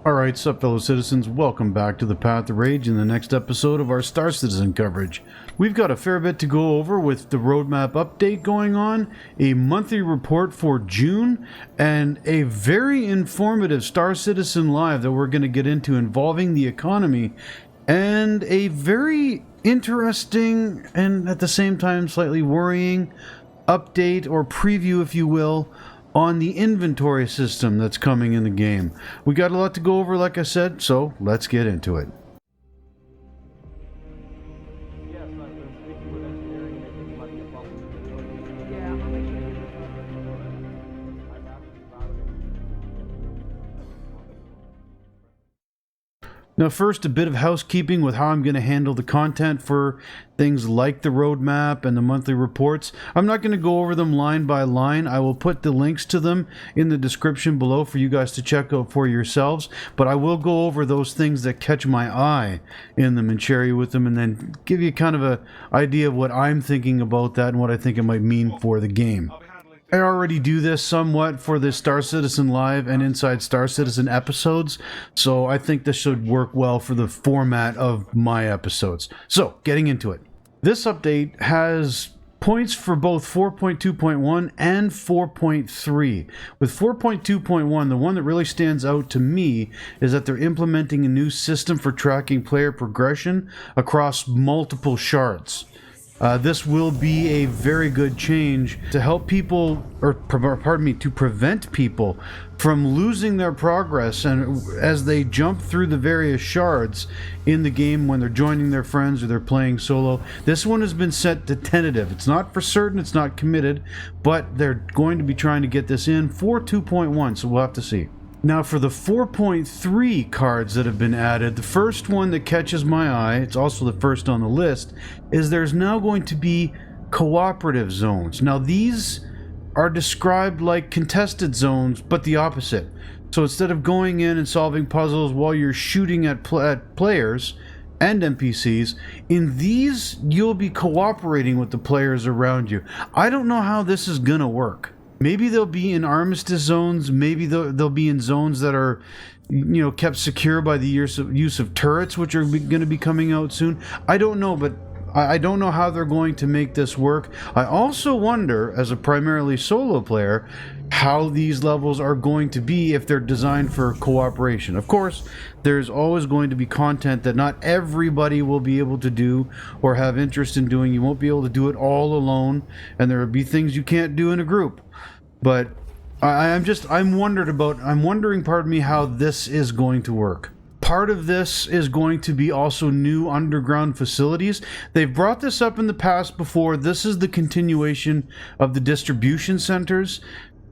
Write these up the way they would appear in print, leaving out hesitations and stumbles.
Alright, sup fellow citizens, welcome back to the Path of Rage in the next episode of our Star Citizen coverage. We've got a fair bit to go over with the roadmap update going on, a monthly report for June, and a very informative Star Citizen Live that we're going to get into involving the economy, and a very interesting and at the same time slightly worrying update or preview, if you will, on the inventory system that's coming in the game. We got a lot to go over, like I said, so let's get into it. Now first, a bit of housekeeping with how I'm going to handle the content for things like the roadmap and the monthly reports. I'm not going to go over them line by line. I will put the links to them in the description below for you guys to check out for yourselves, but I will go over those things that catch my eye in them and share you with them, and then give you kind of an idea of what I'm thinking about that and what I think it might mean for the game. I already do this somewhat for the Star Citizen Live and Inside Star Citizen episodes, so I think this should work well for the format of my episodes. So, getting into it. This update has points for both 4.2.1 and 4.3. With 4.2.1, the one that really stands out to me is that they're implementing a new system for tracking player progression across multiple shards. This will be a very good change to help people, or pardon me, to prevent people from losing their progress and as they jump through the various shards in the game when they're joining their friends or they're playing solo. This one has been set to tentative. It's not for certain, it's not committed, but they're going to be trying to get this in for 2.1, so we'll have to see. Now for the 4.3 cards that have been added, the first one that catches my eye, it's also the first on the list, is there's now going to be cooperative zones. Now these are described like contested zones, but the opposite. So instead of going in and solving puzzles while you're shooting at players and NPCs, in these you'll be cooperating with the players around you. I don't know how this is gonna work. Maybe they'll be in armistice zones, maybe they'll be in zones that are, you know, kept secure by the use of turrets, which are going to be coming out soon. I don't know, but I don't know how they're going to make this work. I also wonder, as a primarily solo player, how these levels are going to be if they're designed for cooperation. Of course, there's always going to be content that not everybody will be able to do or have interest in doing. You won't be able to do it all alone, and there will be things you can't do in a group. But I'm wondering, pardon me, how this is going to work. Part of this is going to be also new underground facilities. They've brought this up in the past before. This is the continuation of the distribution centers.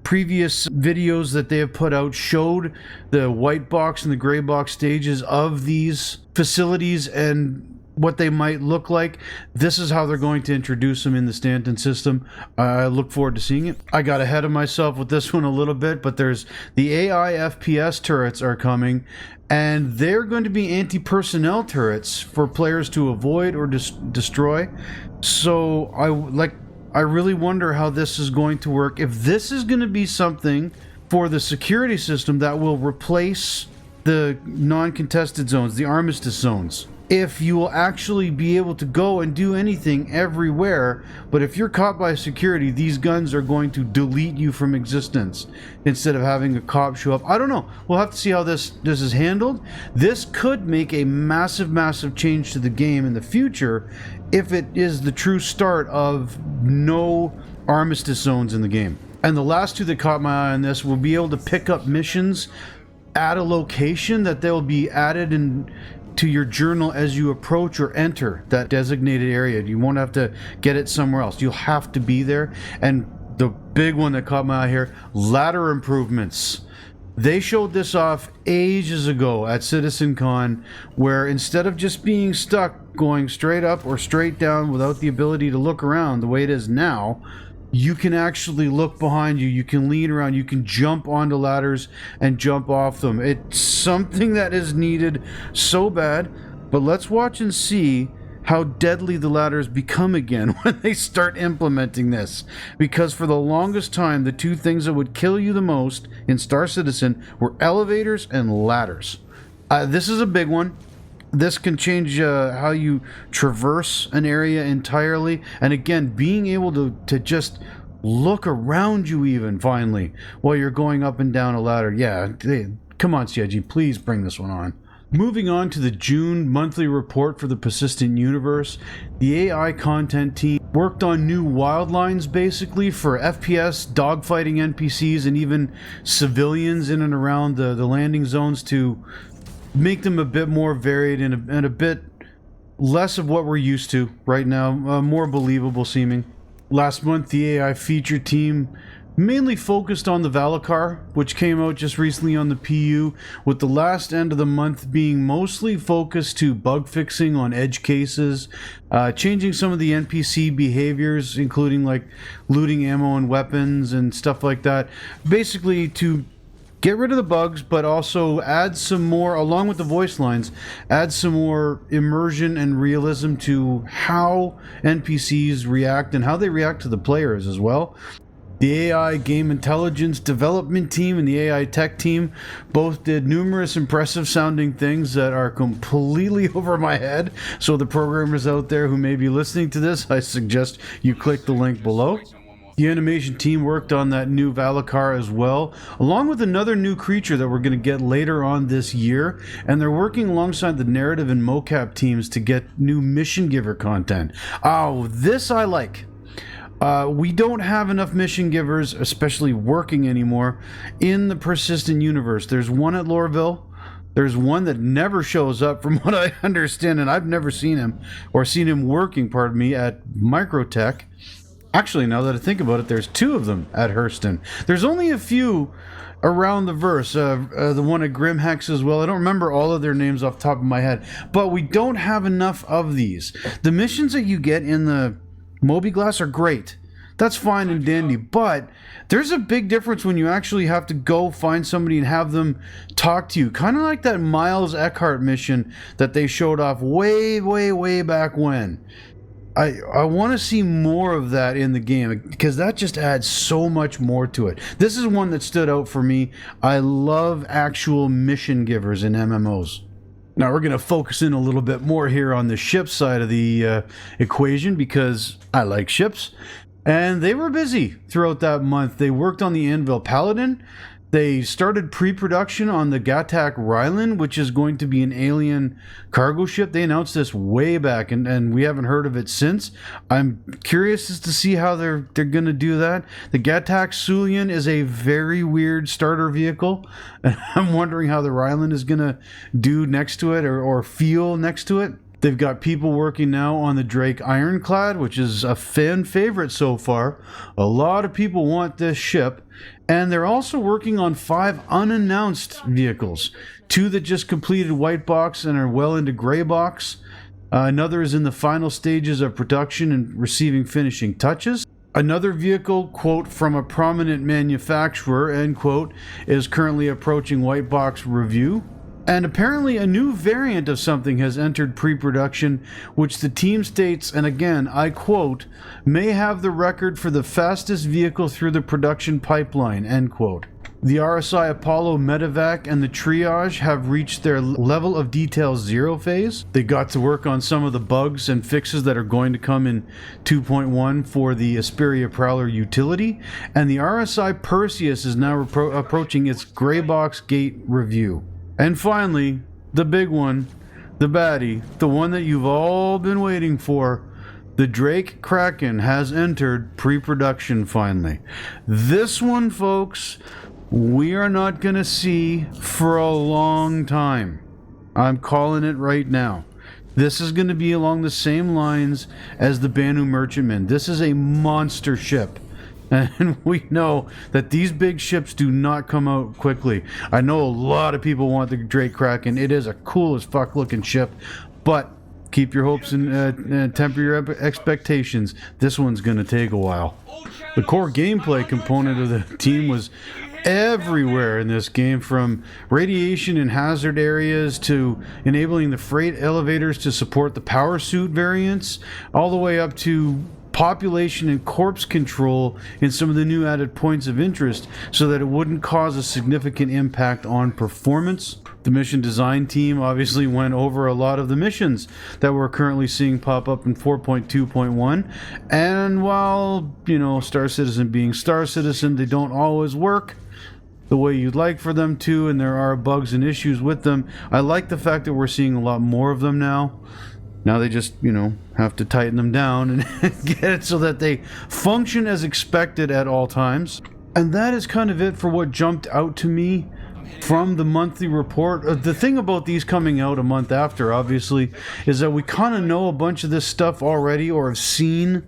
Previous videos that they have put out showed the white box and the gray box stages of these facilities and what they might look like. This is how they're going to introduce them in the Stanton system. I look forward to seeing it. I got ahead of myself with this one a little bit, but there's the AI FPS turrets are coming, and they're going to be anti-personnel turrets for players to avoid or destroy. So I really wonder how this is going to work. If this is going to be something for the security system that will replace the non-contested zones, the armistice zones. If you will actually be able to go and do anything everywhere, but if you're caught by security, these guns are going to delete you from existence instead of having a cop show up. I don't know. We'll have to see how this is handled. This could make a massive change to the game in the future if it is the true start of no armistice zones in the game. And the last two that caught my eye on this will be able to pick up missions at a location that they'll be added in to your journal as you approach or enter that designated area. You won't have to get it somewhere else. You'll have to be there. And the big one that caught my eye here, ladder improvements. They showed this off ages ago at CitizenCon, where instead of just being stuck going straight up or straight down without the ability to look around the way it is now, you can actually look behind you, you can lean around, you can jump onto ladders and jump off them. It's something that is needed so bad, but let's watch and see how deadly the ladders become again when they start implementing this. Because for the longest time, the two things that would kill you the most in Star Citizen were elevators and ladders. This is a big one. This can change how you traverse an area entirely. And again, being able to just look around you even, finally, while you're going up and down a ladder. Yeah, come on, CIG, please bring this one on. Moving on to the June monthly report for the Persistent Universe, the AI content team worked on new wild lines basically for FPS, dogfighting NPCs, and even civilians in and around the landing zones to make them a bit more varied and a bit less of what we're used to right now, more believable seeming. Last month, the AI feature team mainly focused on the Valakar, which came out just recently on the PU, with the last end of the month being mostly focused to bug fixing on edge cases, changing some of the NPC behaviors, including like looting ammo and weapons and stuff like that, basically to get rid of the bugs, but also add some more, along with the voice lines, add some more immersion and realism to how NPCs react and how they react to the players as well. The AI Game Intelligence Development Team and the AI Tech Team both did numerous impressive sounding things that are completely over my head. So the programmers out there who may be listening to this, I suggest you click the link below. The animation team worked on that new Valakar as well, along with another new creature that we're going to get later on this year, and they're working alongside the narrative and mocap teams to get new mission giver content. Oh, this I like. We don't have enough mission givers, especially working anymore, in the Persistent Universe. There's one at Lorville. There's one that never shows up from what I understand, and I've never seen him, or seen him working, pardon me, at Microtech. Actually, now that I think about it, there's two of them at Hurston. There's only a few around the verse, the one at Grimhex as well. I don't remember all of their names off the top of my head, but we don't have enough of these. The missions that you get in the Moby-Glass are great. That's fine and dandy, but there's a big difference when you actually have to go find somebody and have them talk to you. Kind of like that Miles Eckhart mission that they showed off way back when. I want to see more of that in the game because that just adds so much more to it. This is one that stood out for me. I love actual mission givers in MMOs. Now we're going to focus in a little bit more here on the ship side of the equation because I like ships. And they were busy throughout that month. They worked on the Anvil Paladin. They started pre-production on the Gatak Rylan, which is going to be an alien cargo ship. They announced this way back, and we haven't heard of it since. I'm curious as to see how they're going to do that. The Gatak Sulian is a very weird starter vehicle, and I'm wondering how the Rylan is going to do next to it or feel next to it. They've got people working now on the Drake Ironclad, which is a fan favorite so far. A lot of people want this ship. And they're also working on 5 unannounced vehicles. 2 that just completed white box and are well into gray box. Another is in the final stages of production and receiving finishing touches. Another vehicle, quote, from a prominent manufacturer, end quote, is currently approaching white box review. And apparently a new variant of something has entered pre-production, which the team states, and again, I quote, may have the record for the fastest vehicle through the production pipeline, end quote. The RSI Apollo Medevac and the Triage have reached their level of detail 0 phase. They got to work on some of the bugs and fixes that are going to come in 2.1 for the Asperia Prowler utility, and the RSI Perseus is now approaching its gray box gate review. And finally, the big one, the baddie, the one that you've all been waiting for, the Drake Kraken has entered pre-production finally. This one, folks, we are not going to see for a long time. I'm calling it right now. This is going to be along the same lines as the Banu Merchantman. This is a monster ship. And we know that these big ships do not come out quickly. I know a lot of people want the Drake Kraken. It is a cool as fuck looking ship, but keep your hopes and temper your expectations. This one's going to take a while. The core gameplay component of the team was everywhere in this game, from radiation and hazard areas to enabling the freight elevators to support the power suit variants, all the way up to population and corpse control in some of the new added points of interest so that it wouldn't cause a significant impact on performance. The mission design team obviously went over a lot of the missions that we're currently seeing pop up in 4.2.1, and while, Star Citizen being Star Citizen, they don't always work the way you'd like for them to, and there are bugs and issues with them. I like the fact that we're seeing a lot more of them now. Now they just, have to tighten them down and get it so that they function as expected at all times. And that is kind of it for what jumped out to me from the monthly report. The thing about these coming out a month after, obviously, is that we kind of know a bunch of this stuff already, or have seen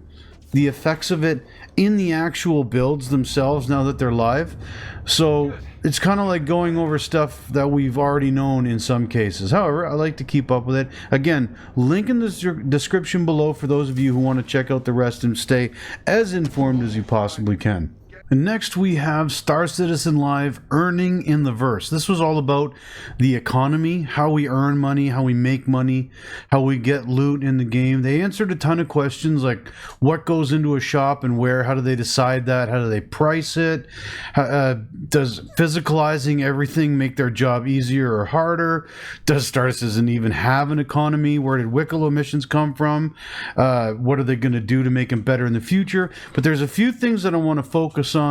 the effects of it in the actual builds themselves now that they're live. So it's kind of like going over stuff that we've already known in some cases. However, I like to keep up with it. Again, link in the description below for those of you who want to check out the rest and stay as informed as you possibly can. And next we have Star Citizen Live Earning in the Verse. This was all about the economy, how we earn money, how we make money, how we get loot in the game. They answered a ton of questions like what goes into a shop and where, how do they decide that, how do they price it, does physicalizing everything make their job easier or harder, does Star Citizen even have an economy, where did Wicklow missions come from, what are they going to do to make them better in the future. But there's a few things that I want to focus on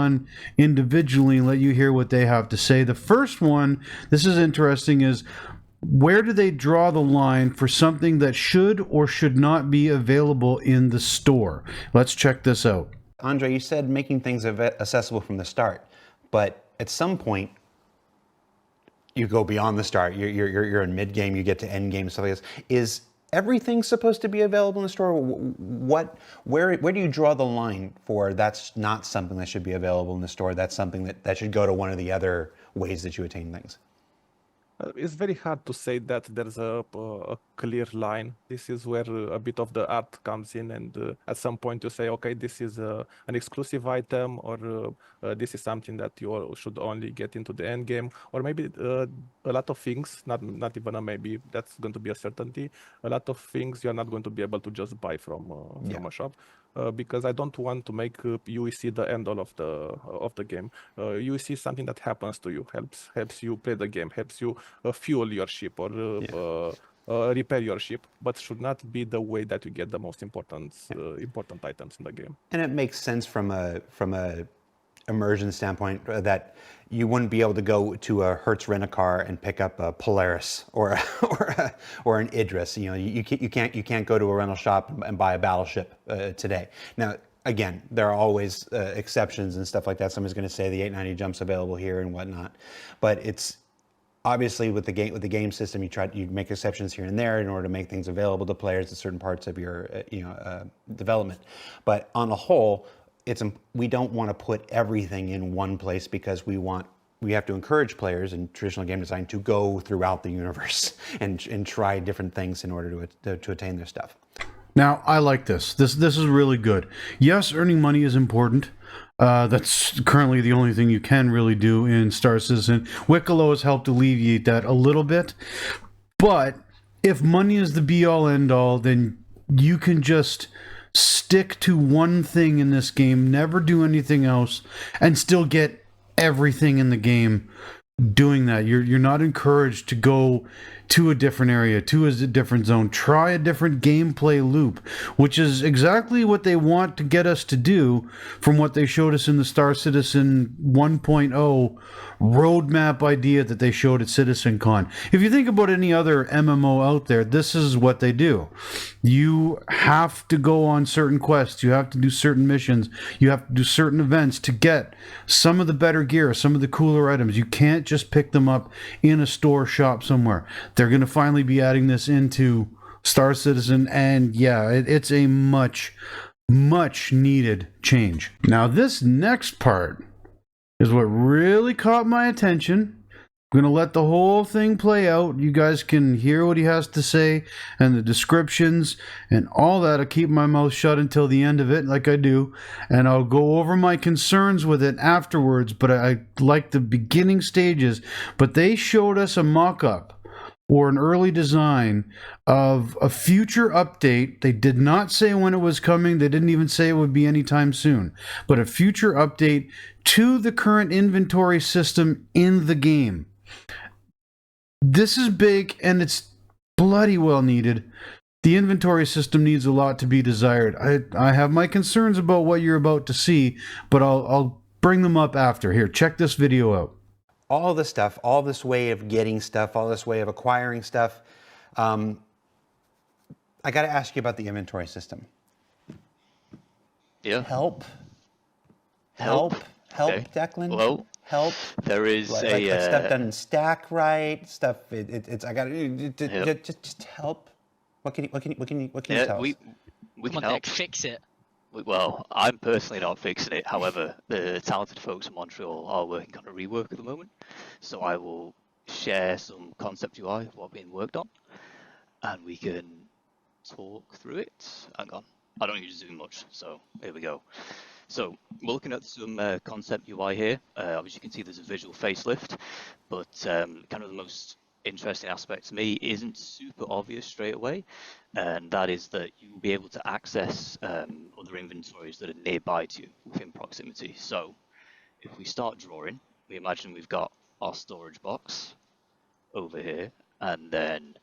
individually and let you hear what they have to say. The first one, this is interesting, is where do they draw the line for something that should or should not be available in the store? Let's check this out. Andre, you said making things accessible from the start, but at some point you go beyond the start. You're in mid game, you get to end game, stuff like this. Is everything supposed to be available in the store? Where do you draw the line for that's not something that should be available in the store? That's something that should go to one of the other ways that you attain things? It's very hard to say that there's a clear line. This is where a bit of the art comes in, and at some point you say, okay, this is an exclusive item, or this is something that you should only get into the end game, or maybe a lot of things, not even a maybe, that's going to be a certainty. A lot of things you're not going to be able to just buy from a shop. Because I don't want to make UEC the end all of the game. UEC is something that happens to you, helps you play the game, helps you fuel your ship or repair your ship, but should not be the way that you get the most important items in the game. And it makes sense from a immersion standpoint that you wouldn't be able to go to a Hertz Rent-A-Car and pick up a Polaris or an Idris. You can't go to a rental shop and buy a battleship today. Now, again, there are always exceptions and stuff like that. Somebody's going to say the 890 jump's available here and whatnot, but it's obviously with the game system, you make exceptions here and there in order to make things available to players at certain parts of your development. But on the whole, we don't want to put everything in one place, because we have to encourage players in traditional game design to go throughout the universe and try different things in order to attain their stuff. Now, I like this. This is really good. Yes, earning money is important. That's currently the only thing you can really do in Star Citizen. Wicklow has helped alleviate that a little bit. But if money is the be-all, end-all, then you can just stick to one thing in this game, never do anything else, and still get everything in the game doing that. You're not encouraged to go to a different area, to a different zone, try a different gameplay loop, which is exactly what they want to get us to do from what they showed us in the Star Citizen 1.0 roadmap idea that they showed at CitizenCon. If you think about any other MMO out there, this is what they do. You have to go on certain quests, you have to do certain missions, you have to do certain events to get some of the better gear, some of the cooler items. You can't just pick them up in a store shop somewhere. They're going to finally be adding this into Star Citizen, and yeah, it's a much needed change. Now, this next part is what really caught my attention, I'm going to let the whole thing play out. You guys can hear what he has to say and the descriptions and all that. I'll keep my mouth shut until the end of it, like I do. And I'll go over my concerns with it afterwards. But I like the beginning stages. But they showed us a mock-up or an early design of a future update. They did not say when it was coming. They didn't even say it would be anytime soon. But a future update to the current inventory system in the game. This is big, and it's bloody well needed. The inventory system needs a lot to be desired. I have my concerns about what you're about to see, but I'll bring them up after. Here, check this video out. All this stuff, all this way of getting stuff, all this way of acquiring stuff. I got to ask you about the inventory system. Yeah. Help, Okay. Declan. Well, help. there is Like stuff doesn't stack right. Stuff. It's. I got to just help. What can you tell us? we Come can on, help. Nick, fix it. Well, I'm personally not fixing it. However, the talented folks in Montreal are working on a rework at the moment, so I will share some concept UI of what being worked on, and we can talk through it. Hang on, I don't use Zoom much, so here we go. So we're looking at some concept UI here. Obviously, you can see there's a visual facelift, but kind of the most interesting aspect to me isn't super obvious straight away, and that is that you will be able to access other inventories that are nearby to you within proximity. So if we start drawing, we imagine we've got our storage box over here, and then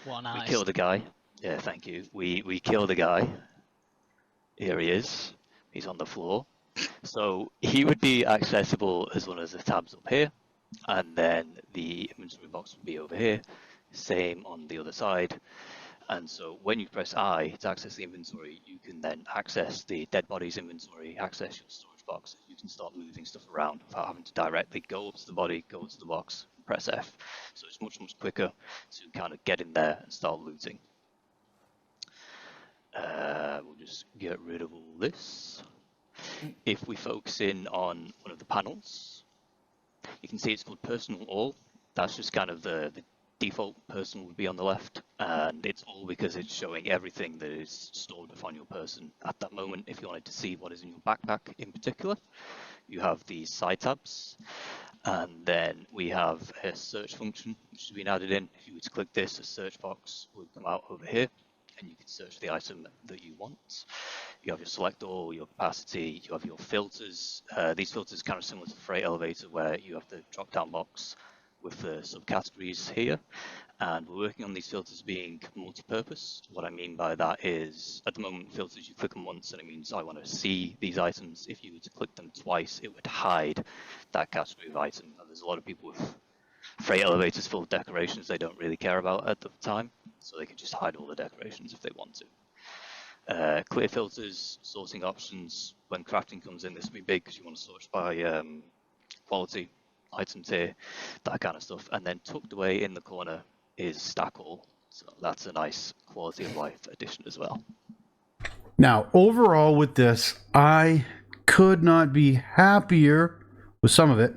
What we nice. kill the guy. Yeah, thank you. We kill the guy. Here he is. He's on the floor. So he would be accessible as well as the tabs up here, and then the inventory box would be over here, same on the other side. And so when you press I to access the inventory, you can then access the dead bodies inventory, access your storage box. You can start moving stuff around without having to directly go up to the body, go up to the box, and press F. So it's much quicker to kind of get in there and start looting. We'll just get rid of all this. If we focus in on one of the panels, you can see it's called personal all. That's just kind of the default personal would be on the left, and it's all because it's showing everything that is stored upon your person at that moment. If you wanted to see what is in your backpack in particular, you have these side tabs, and then we have a search function which has been added in. If you were to click this, a search box would come out over here, and you can search the item that you want. You have your select all, your capacity, you have your filters. These filters are kind of similar to Freight Elevator, where you have the drop-down box with the subcategories here. And we're working on these filters being multi-purpose. What I mean by that is, at the moment, filters, you click them once, and it means I want to see these items. If you were to click them twice, it would hide that category of item. And there's a lot of people with Freight Elevators full of decorations they don't really care about at the time, so they can just hide all the decorations if they want to. Clear filters, sorting options. When crafting comes in, this will be big because you want to sort by quality, items here, that kind of stuff. And then tucked away in the corner is stack all. So that's a nice quality of life addition as well. Now, overall with this, I could not be happier with some of it.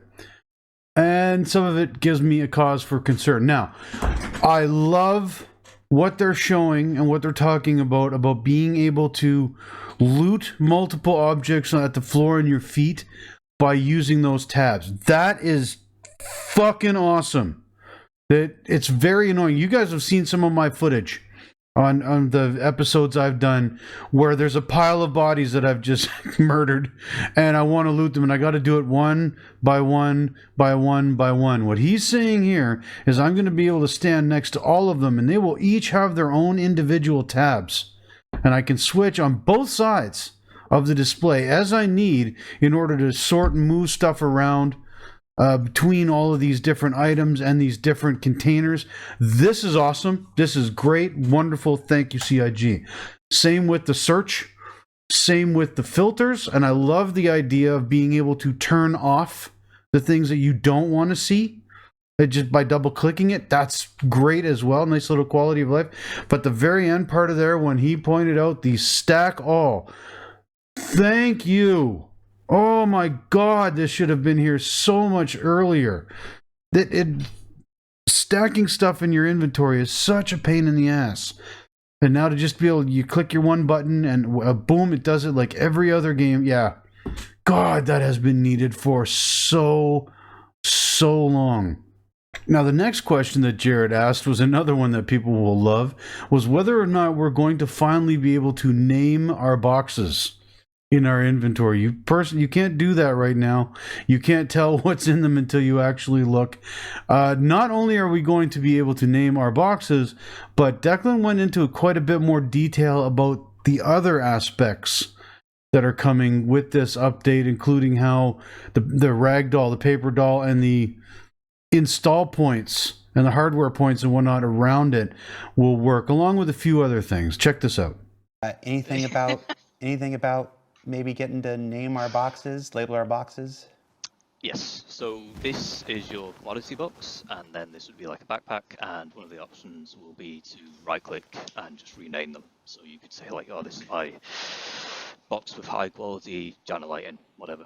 And some of it gives me a cause for concern. Now, I love what they're showing and what they're talking about being able to loot multiple objects at the floor and your feet by using those tabs. That is fucking awesome. It's very annoying. You guys have seen some of my footage on the episodes I've done where there's a pile of bodies that I've just murdered and I want to loot them, and I got to do it one by one by one by one. What he's saying here is I'm going to be able to stand next to all of them, and they will each have their own individual tabs, and I can switch on both sides of the display as I need in order to sort and move stuff around between all of these different items and these different containers. This is awesome. This is great. Wonderful. Thank you, CIG. Same with the search. Same with the filters. And I love the idea of being able to turn off the things that you don't want to see just by double clicking it. That's great as well. Nice little quality of life. But the very end part of there, when he pointed out the stack all, thank you. Oh my God, this should have been here so much earlier. stacking stuff in your inventory is such a pain in the ass. And now to just be able, you click your one button and boom, it does it like every other game. Yeah. God, that has been needed for so long. Now, the next question that Jared asked was another one that people will love, was whether or not we're going to finally be able to name our boxes in our inventory. You can't do that right now. You can't tell what's in them until you actually look. Not only are we going to be able to name our boxes, but Declan went into quite a bit more detail about the other aspects that are coming with this update, including how the ragdoll, the paper doll, and the install points and the hardware points and whatnot around it will work, along with a few other things. Check this out. Anything about maybe getting to name our boxes, label our boxes? Yes, so this is your commodity box, and then this would be like a backpack, and one of the options will be to right-click and just rename them. So you could say like, oh, this is my box with high quality Jana lighting, whatever.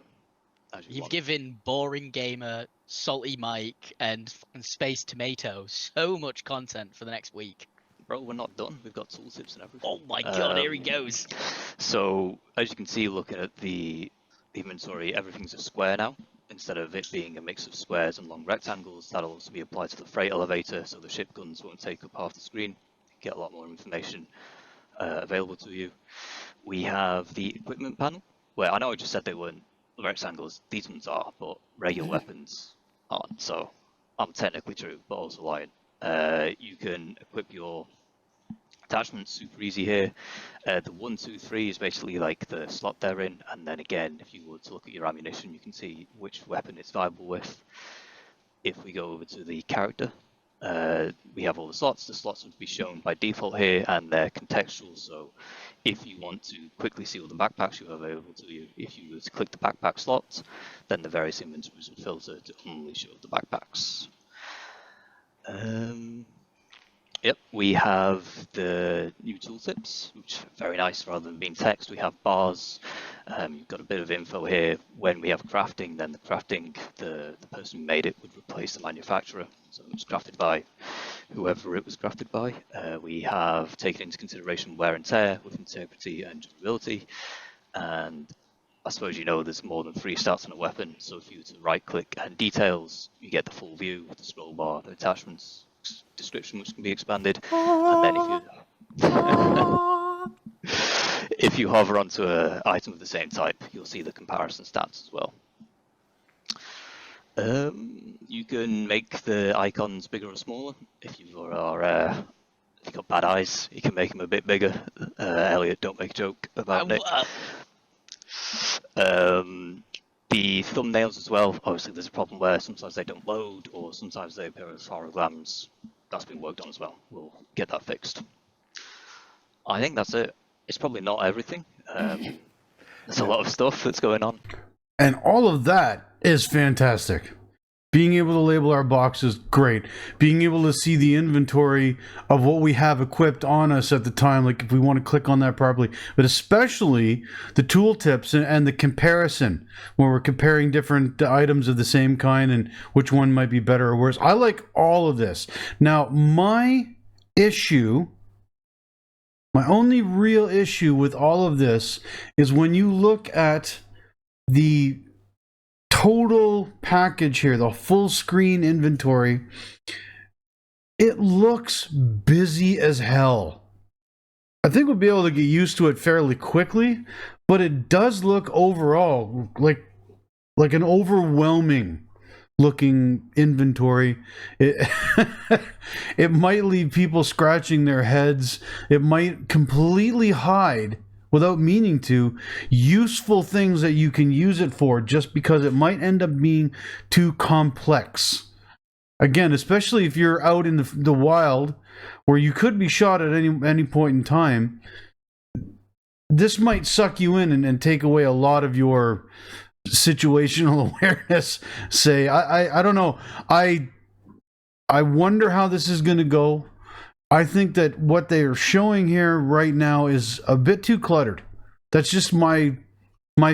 You've given Boring Gamer, Salty Mike, and Space Tomato so much content for the next week. Bro, we're not done. We've got tooltips and everything. Oh my god, here he goes. So, as you can see, looking at the inventory, everything's a square now. Instead of it being a mix of squares and long rectangles, that'll also be applied to the freight elevator, so the ship guns won't take up half the screen. You get a lot more information available to you. We have the equipment panel, where I know I just said they weren't rectangles. These ones are, but regular weapons aren't. So I'm technically true, but also lying. You can equip your attachments super easy here. The 1, 2, 3 is basically like the slot they're in, and then again, if you were to look at your ammunition, you can see which weapon it's viable with. If we go over to the character, we have all the slots. The slots would be shown by default here, and they're contextual. So if you want to quickly see all the backpacks you have available to you, if you were to click the backpack slot, then the various inventories would filter to only show the backpacks. Yep, we have the new tooltips, which are very nice. Rather than being text, we have bars. You've got a bit of info here. When we have crafting, then the crafting, the person who made it would replace the manufacturer. So it was crafted by whoever it was crafted by. We have taken into consideration wear and tear with integrity and durability. And I suppose you know there's more than 3 stats on a weapon. So if you were to right click and details, you get the full view with the scroll bar, the attachments, description which can be expanded, and then if you hover onto an item of the same type, you'll see the comparison stats as well. You can make the icons bigger or smaller. If you've got bad eyes, you can make them a bit bigger. Elliot, don't make a joke about Nick. The thumbnails as well, obviously there's a problem where sometimes they don't load, or sometimes they appear as holograms. That's been worked on as well. We'll get that fixed. I think that's it. It's probably not everything. There's a lot of stuff that's going on. And all of that is fantastic. Being able to label our boxes, great. Being able to see the inventory of what we have equipped on us at the time, like if we want to click on that properly. But especially the tooltips and the comparison, when we're comparing different items of the same kind and which one might be better or worse. I like all of this. Now, my only real issue with all of this is when you look at the total package here, the full screen inventory, it looks busy as hell. I think we'll be able to get used to it fairly quickly, but it does look overall like an overwhelming looking inventory. It might leave people scratching their heads. It might completely hide, without meaning to, useful things that you can use it for, just because it might end up being too complex. Again, especially if you're out in the wild where you could be shot at any point in time, this might suck you in and take away a lot of your situational awareness. Say, I don't know. I wonder how this is going to go. I think that what they are showing here right now is a bit too cluttered. That's just my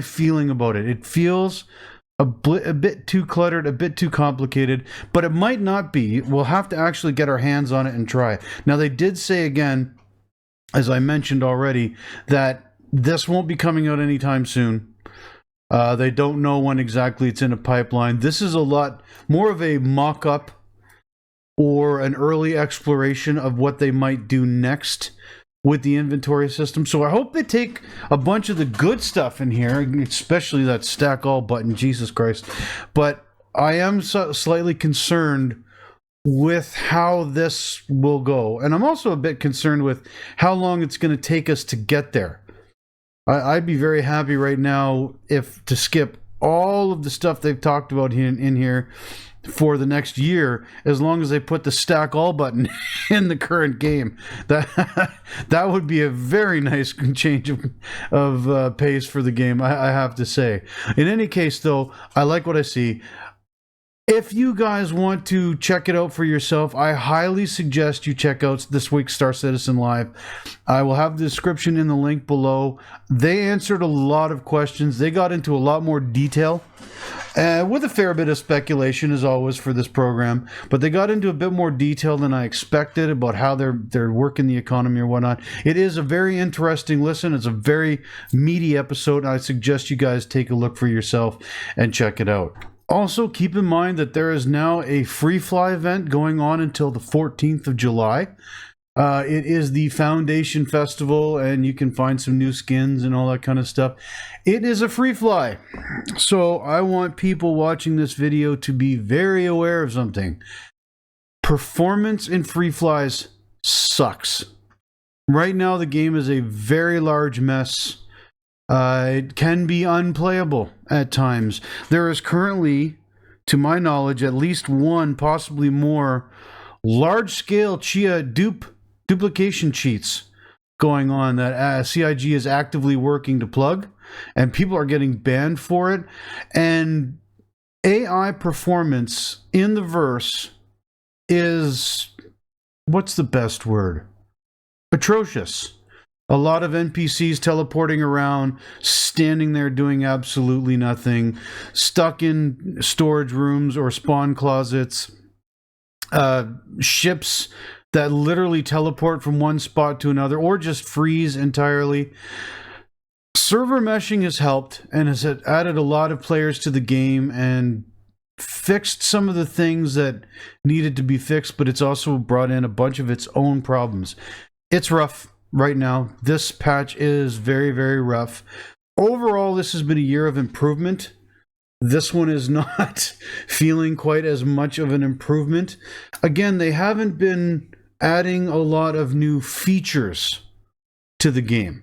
feeling about it. It feels a bit too cluttered, a bit too complicated, but it might not be. We'll have to actually get our hands on it and try. Now, they did say again, as I mentioned already, that this won't be coming out anytime soon. They don't know when exactly it's in a pipeline. This is a lot more of a mock-up or an early exploration of what they might do next with the inventory system. So I hope they take a bunch of the good stuff in here, especially that stack all button, Jesus Christ. But I am slightly concerned with how this will go. And I'm also a bit concerned with how long it's going to take us to get there. I'd be very happy right now if to skip all of the stuff they've talked about in here for the next year, as long as they put the stack all button in the current game. That would be a very nice change of pace for the game, I have to say. In any case, though, I like what I see. If you guys want to check it out for yourself, I highly suggest you check out this week's Star Citizen Live. I will have the description in the link below. They answered a lot of questions. They got into a lot more detail, with a fair bit of speculation, as always, for this program. But they got into a bit more detail than I expected about how they're working the economy or whatnot. It is a very interesting listen. It's a very meaty episode. I suggest you guys take a look for yourself and check it out. Also, keep in mind that there is now a free fly event going on until the 14th of July. It is the Foundation Festival, and you can find some new skins and all that kind of stuff. It is a free fly. So I want people watching this video to be very aware of something. Performance in free flies sucks. Right now, the game is a very large mess. It can be unplayable at times. There is currently, to my knowledge, at least one, possibly more, large-scale Chia duplication cheats going on that CIG is actively working to plug, and people are getting banned for it. And AI performance in the verse is, what's the best word? Atrocious. A lot of NPCs teleporting around, standing there doing absolutely nothing, stuck in storage rooms or spawn closets, ships that literally teleport from one spot to another or just freeze entirely. Server meshing has helped and has added a lot of players to the game and fixed some of the things that needed to be fixed, but it's also brought in a bunch of its own problems. It's rough. Right now, this patch is very, very rough. Overall, this has been a year of improvement. This one is not feeling quite as much of an improvement. Again, they haven't been adding a lot of new features to the game.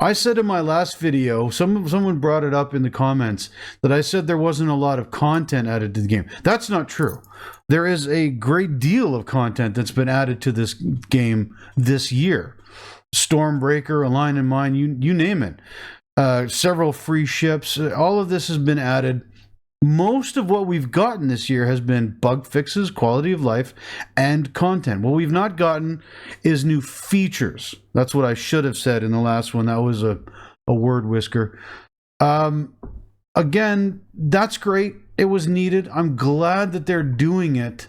I said in my last video, someone brought it up in the comments, that I said there wasn't a lot of content added to the game. That's not true. There is a great deal of content that's been added to this game this year. Stormbreaker, Align and Mine, you name it. Several free ships. All of this has been added. Most of what we've gotten this year has been bug fixes, quality of life, and content. What we've not gotten is new features. That's what I should have said in the last one. That was a word whisker. Again, that's great. It was needed. I'm glad that they're doing it.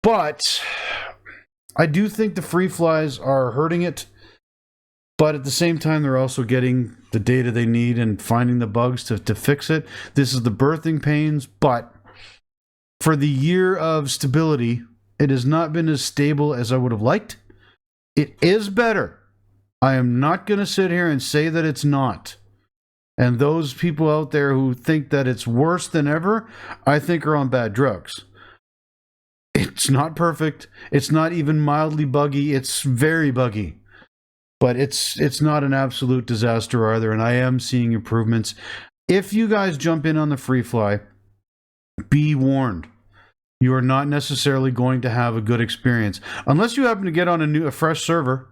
But I do think the free flies are hurting it, but at the same time, they're also getting the data they need and finding the bugs to fix it. This is the birthing pains, but for the year of stability, it has not been as stable as I would have liked. It is better. I am not going to sit here and say that it's not. And those people out there who think that it's worse than ever, I think are on bad drugs. It's not perfect. It's not even mildly buggy. It's very buggy. But it's not an absolute disaster either, and I am seeing improvements. If you guys jump in on the free fly, be warned. You are not necessarily going to have a good experience. Unless you happen to get on a fresh server,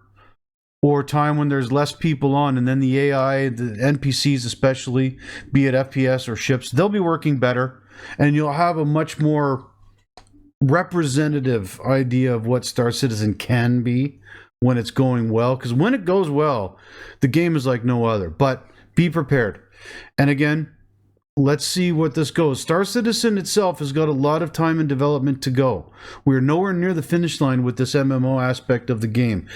or time when there's less people on, and then the AI, the NPCs especially, be it FPS or ships, they'll be working better, and you'll have a much more representative idea of what Star Citizen can be when it's going well. Because when it goes well, the game is like no other. But be prepared. And again, let's see what this goes. Star Citizen itself has got a lot of time and development to go. We're nowhere near the finish line with this MMO aspect of the game.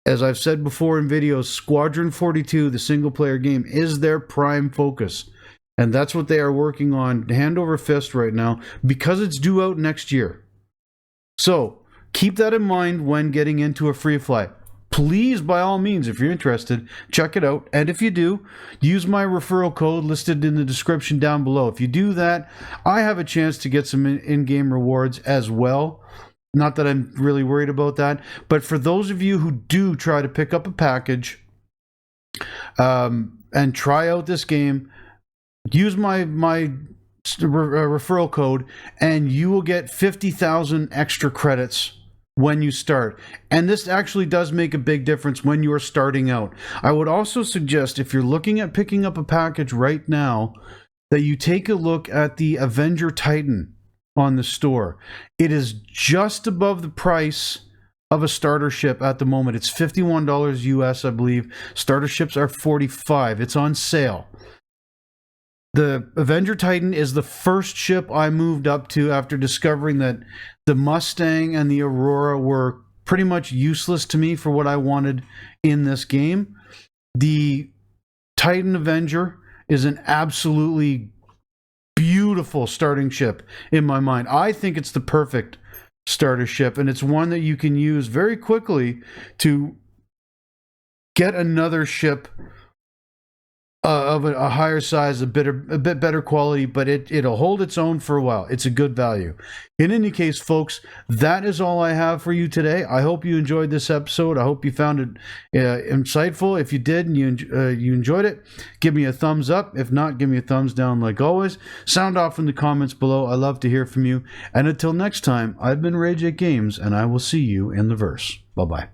As I've said before in videos, Squadron 42, the single-player game, is their prime focus. And that's what they are working on hand over fist right now because it's due out next year. So keep that in mind when getting into a free flight. Please, by all means, if you're interested, check it out. And if you do, use my referral code listed in the description down below. If you do that, I have a chance to get some in-game rewards as well. Not that I'm really worried about that. But for those of you who do try to pick up a package and try out this game, use my referral code and you will get 50,000 extra credits when you start. And this actually does make a big difference when you are starting out. I would also suggest, if you're looking at picking up a package right now, that you take a look at the Avenger Titan on the store. It is just above the price of a starter ship at the moment. It's $51 US, I believe. Starter ships are $45. It's on sale. The Avenger Titan is the first ship I moved up to after discovering that the Mustang and the Aurora were pretty much useless to me for what I wanted in this game. The Titan Avenger is an absolutely beautiful starting ship in my mind. I think it's the perfect starter ship, and it's one that you can use very quickly to get another ship of a higher size, a bit better quality, but it'll hold its own for a while. It's a good value. In any case, folks, that is all I have for you today. I hope you enjoyed this episode. I hope you found it insightful. If you did and you enjoyed it, give me a thumbs up. If not, give me a thumbs down like always. Sound off in the comments below. I love to hear from you. And until next time, I've been Ray J Games, and I will see you in the verse. Bye-bye.